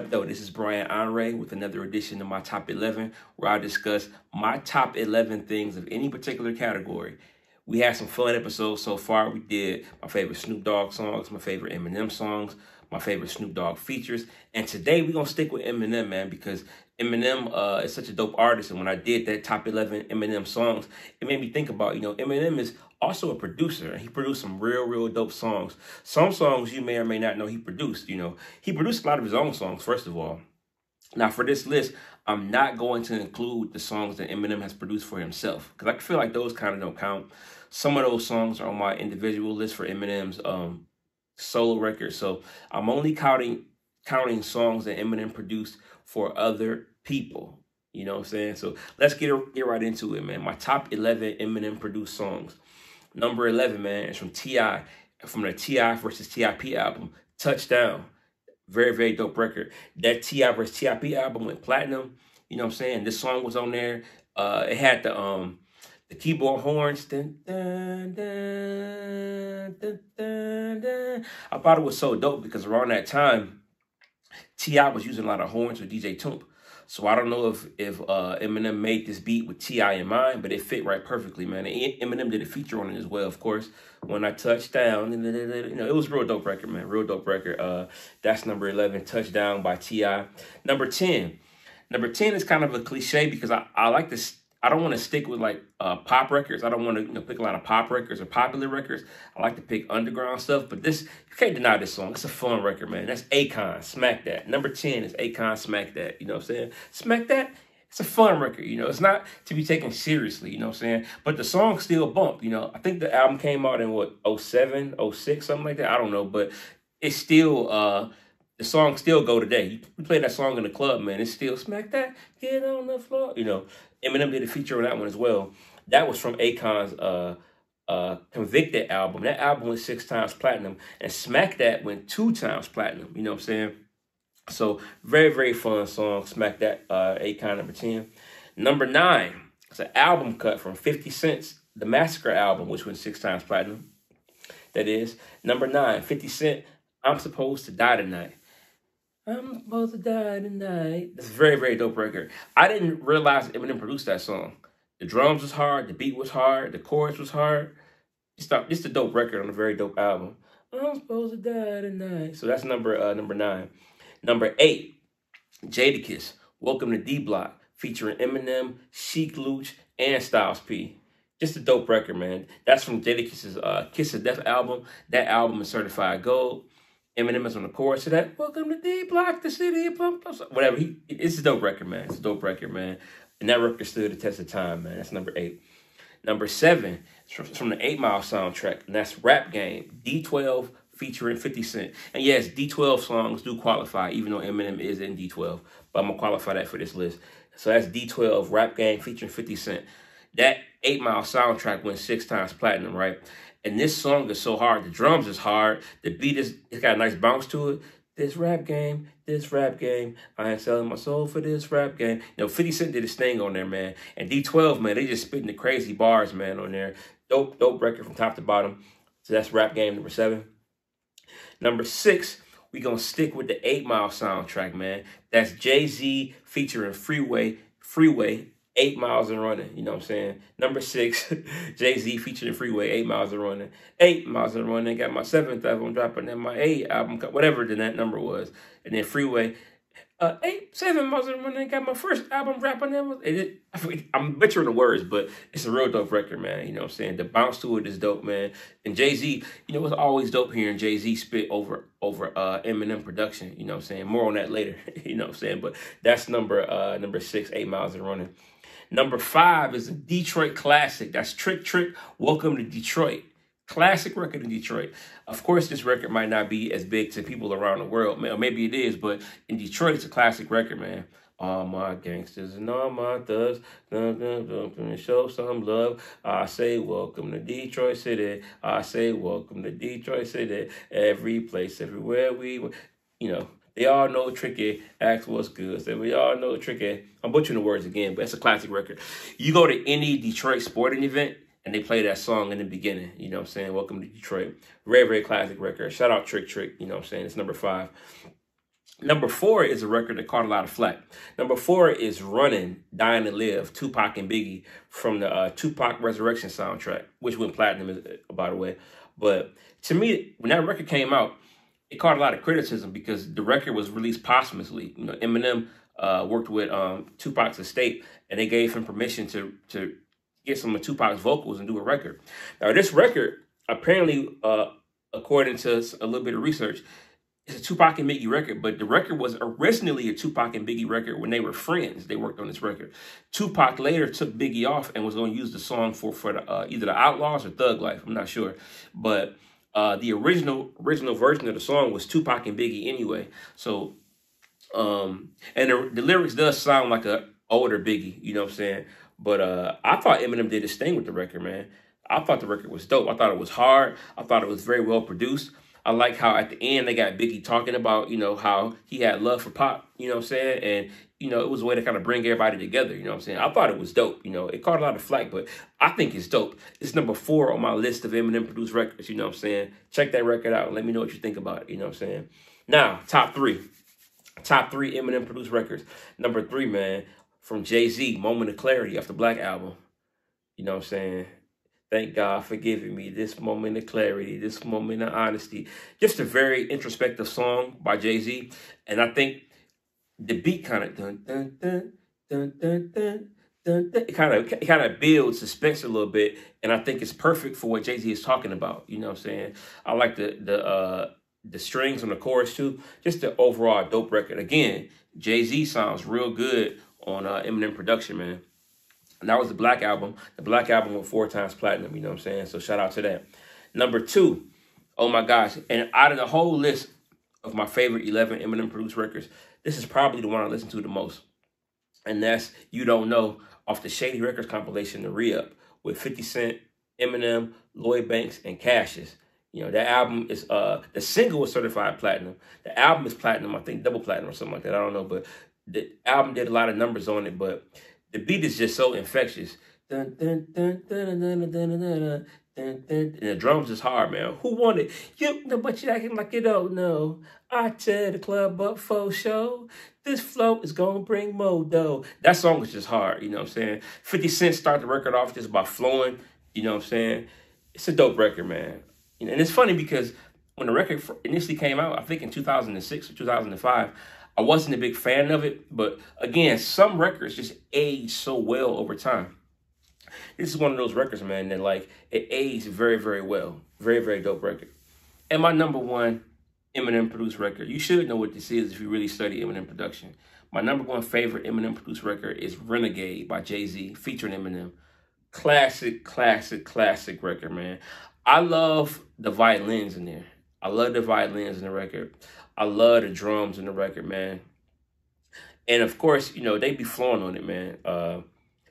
up, though? This is Brian Onrea with another edition of my Top 11, where I discuss my top 11 things of any particular category. We had some fun episodes so far. We did my favorite Snoop Dogg songs, my favorite Eminem songs, my favorite Snoop Dogg features. And today we're going to stick with Eminem, man, because Eminem is such a dope artist. And when I did that top 11 Eminem songs, it made me think about, Eminem is also a producer, and he produced some real dope songs. Some songs you may or may not know he produced. He produced a lot of his own songs, first of all. Now, for this list, I'm not going to include the songs that Eminem has produced for himself, because I feel like those kind of don't count. Some of those songs are on my individual list for Eminem's solo record. So I'm only counting songs that Eminem produced for other people. You know what I'm saying? So let's get right into it, man. My top 11 Eminem produced songs. Number 11, man, is from T.I., from the T.I. versus T.I.P. album, Touchdown. Very dope record. That T.I. versus T.I.P. album went platinum. You know what I'm saying? This song was on there. It had the keyboard horns. Dun, dun, dun, dun, dun, dun. I thought it was so dope because around that time, T.I. was using a lot of horns with DJ Toomp. So I don't know if Eminem made this beat with T.I. in mind, but it fit right perfectly, man. And Eminem did a feature on it as well, of course. When I touched down, it was a real dope record, man. Real dope record. That's number 11, Touchdown by T.I. Number 10. Number 10 is kind of a cliche because I like this. I don't want to stick with like pop records. I don't want to pick a lot of pop records or popular records. I like to pick underground stuff. But this, you can't deny this song. It's a fun record, man. That's Akon, Smack That. Number 10 is Akon, Smack That. You know what I'm saying? Smack That. It's a fun record. It's not to be taken seriously. You know what I'm saying? But the song still bump. I think the album came out in what, 07, 06, something like that. I don't know. But it's still, the song still go today. You play that song in the club, man. It's still Smack That, get on the floor. Eminem did a feature on that one as well. That was from Akon's Convicted album. That album went 6 times platinum, and Smack That went 2 times platinum. You know what I'm saying? So very fun song. Smack That, Akon, number 10. Number 9, it's an album cut from 50 Cent's The Massacre album, which went 6 times platinum. That is number 9, 50 Cent, I'm Supposed to Die Tonight. I'm supposed to die tonight. That's a very dope record. I didn't realize Eminem produced that song. The drums was hard. The beat was hard. The chorus was hard. It's a dope record on a very dope album. I'm supposed to die tonight. So that's number 9. Number 8, Jadakiss, Welcome to D Block, featuring Eminem, Sheek Louch, and Styles P. Just a dope record, man. That's from Jadakiss's Kiss of Death album. That album is certified gold. Eminem is on the chorus of that. Welcome to D Block, the city of pump. Whatever. It's a dope record, man. It's a dope record, man. And that record stood the test of time, man. That's number 8. Number 7 is from the 8 Mile soundtrack, and that's Rap Game, D12 featuring 50 Cent. And yes, D12 songs do qualify, even though Eminem is in D12. But I'm going to qualify that for this list. So that's D12, Rap Game featuring 50 Cent. That 8 Mile soundtrack went 6 times platinum, right? And this song is so hard. The drums is hard. The beat it's got a nice bounce to it. This rap game. I ain't selling my soul for this rap game. 50 Cent did his thing on there, man. And D12, man, they just spitting the crazy bars, man, on there. Dope record from top to bottom. So that's Rap Game, number 7. Number 6, we gonna stick with the 8 Mile soundtrack, man. That's Jay-Z featuring Freeway, 8 Miles and Running. You know what I'm saying? Number 6, Jay-Z featuring Freeway, 8 Miles and Running. 8 Miles and Running. Got my 7th album dropping, and my 8th album, whatever that number was. And then Freeway, 7 Miles and Running. Got my first album dropping. I'm butchering the words, but it's a real dope record, man. You know what I'm saying? The bounce to it is dope, man. And Jay-Z, it's always dope hearing Jay-Z spit over Eminem production. You know what I'm saying? More on that later. You know what I'm saying? But that's number 6, 8 Miles and Running. Number 5 is a Detroit classic. That's Trick, Welcome to Detroit. Classic record in Detroit. Of course, this record might not be as big to people around the world, man. Or maybe it is, but in Detroit, it's a classic record, man. All my gangsters and all my thugs, show some love. I say, welcome to Detroit City. I say, welcome to Detroit City. Every place, everywhere they all know Tricky, ask what's good. So we all know Tricky. I'm butchering the words again, but it's a classic record. You go to any Detroit sporting event, and they play that song in the beginning. You know what I'm saying? Welcome to Detroit. Very classic record. Shout out Trick. You know what I'm saying? It's number 5. Number 4 is a record that caught a lot of flack. Number 4 is Running, Dying to Live, Tupac and Biggie from the Tupac Resurrection soundtrack, which went platinum, by the way. But to me, when that record came out, it caught a lot of criticism because the record was released posthumously. You know, Eminem worked with Tupac's estate, and they gave him permission to get some of Tupac's vocals and do a record. Now, this record, apparently, according to a little bit of research, it's a Tupac and Biggie record, but the record was originally a Tupac and Biggie record when they were friends. They worked on this record. Tupac later took Biggie off and was going to use the song for the, either the Outlaws or Thug Life. I'm not sure. But the original version of the song was Tupac and Biggie anyway. So, and the lyrics does sound like a older Biggie, you know what I'm saying? But I thought Eminem did his thing with the record, man. I thought the record was dope. I thought it was hard. I thought it was very well produced. I like how at the end they got Biggie talking about, you know, how he had love for Pop, you know what I'm saying? And, you know, it was a way to kind of bring everybody together, you know what I'm saying? I thought it was dope, you know. It caught a lot of flack, but I think it's dope. It's number 4 on my list of Eminem produced records, you know what I'm saying? Check that record out and let me know what you think about it, you know what I'm saying? Now, top 3. Top 3 Eminem produced records. Number 3, man, from Jay-Z, Moment of Clarity off the Black Album. You know what I'm saying? Thank God for giving me this moment of clarity, this moment of honesty. Just a very introspective song by Jay-Z. And I think the beat kind of dun dun dun dun dun dun dun dun. It kind of builds suspense a little bit. And I think it's perfect for what Jay-Z is talking about. You know what I'm saying? I like the strings on the chorus too. Just the overall dope record. Again, Jay-Z sounds real good on Eminem production, man. And that was the Black Album. The Black Album went 4 times platinum, you know what I'm saying? So shout out to that. Number 2, oh my gosh. And out of the whole list of my favorite 11 Eminem produced records, this is probably the one I listen to the most. And that's You Don't Know off the Shady Records compilation, The Re-Up, with 50 Cent, Eminem, Lloyd Banks, and Cassius. You know, that album is, the single was certified platinum. The album is platinum, I think double platinum or something like that. I don't know, but the album did a lot of numbers on it, but the beat is just so infectious. Dun, dun, dun, dun, dun, dun, dun, dun, dun, dun, dun. And the drums is hard, man. Who wanted? You know, but you acting like you don't know. I tear the club up for show. This flow is gonna bring more dough. That song is just hard, you know what I'm saying? 50 Cent started the record off just by flowing, you know what I'm saying? It's a dope record, man. And it's funny because when the record initially came out, I think in 2006 or 2005, I wasn't a big fan of it, but again, some records just age so well over time. This is one of those records, man, that like it aged very, very well. Very, very dope record. And my number 1 Eminem produced record. You should know what this is if you really study Eminem production. My number 1 favorite Eminem produced record is Renegade by Jay-Z featuring Eminem. Classic, classic, classic record, man. I love the violins in there. I love the violins in the record. I love the drums in the record, man. And of course, you know, they be flowing on it, man.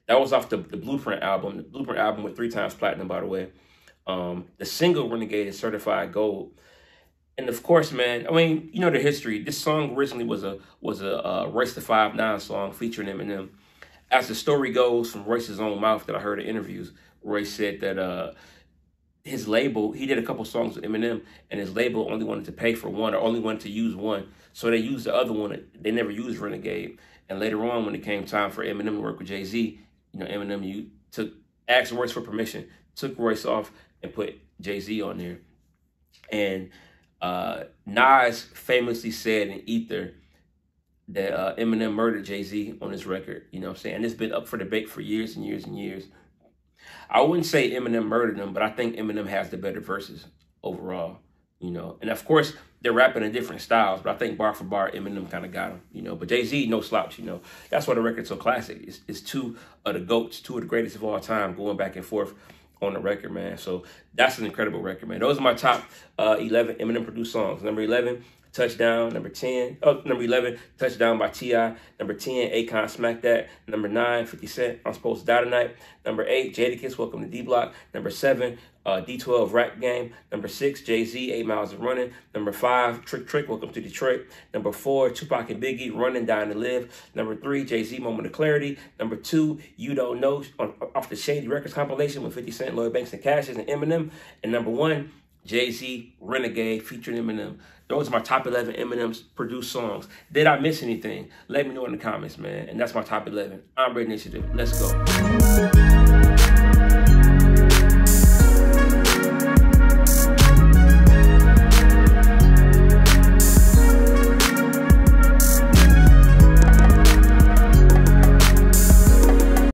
That was off the Blueprint album. The Blueprint album went 3 times platinum, by the way. The single Renegade is certified gold. And of course, man, I mean, you know the history. This song originally was a Royce the 5'9" song featuring Eminem. As the story goes from Royce's own mouth that I heard in interviews, Royce said that his label, he did a couple songs with Eminem, and his label only wanted to pay for one or only wanted to use one. So they used the other one. They never used Renegade. And later on, when it came time for Eminem to work with Jay-Z, you know, Eminem asked Royce for permission, took Royce off, and put Jay-Z on there. And Nas famously said in Ether that Eminem murdered Jay-Z on his record. You know what I'm saying? And it's been up for debate for years and years and years. I wouldn't say Eminem murdered him, but I think Eminem has the better verses overall, you know. And of course, they're rapping in different styles, but I think bar for bar, Eminem kind of got him, you know. But Jay-Z, no slouch, you know. That's why the record's so classic. It's 2 of the GOATs, 2 of the greatest of all time going back and forth on the record, man. So that's an incredible record, man. Those are my top 11 Eminem produced songs. Number 11, Touchdown. Number 11, Touchdown by T.I. Number 10, Akon, Smack That. Number 9, 50 Cent, I'm Supposed to Die Tonight. Number 8, Jadakiss, Welcome to D-Block. Number 7, D12, Rap Game. Number 6, Jay-Z, 8 Miles of Running. Number 5, Trick Trick, Welcome to Detroit. Number 4, Tupac and Biggie, Running, Dying to Live. Number 3, Jay-Z, Moment of Clarity. Number 2, You Don't Know, off the Shady Records compilation with 50 Cent, Lloyd Banks, and Cassius, and Eminem. And number 1, Jay-Z, Renegade, featuring Eminem. Those are my top 11 Eminem's produced songs. Did I miss anything? Let me know in the comments, man. And that's my top 11. Onrea Initiative. Let's go.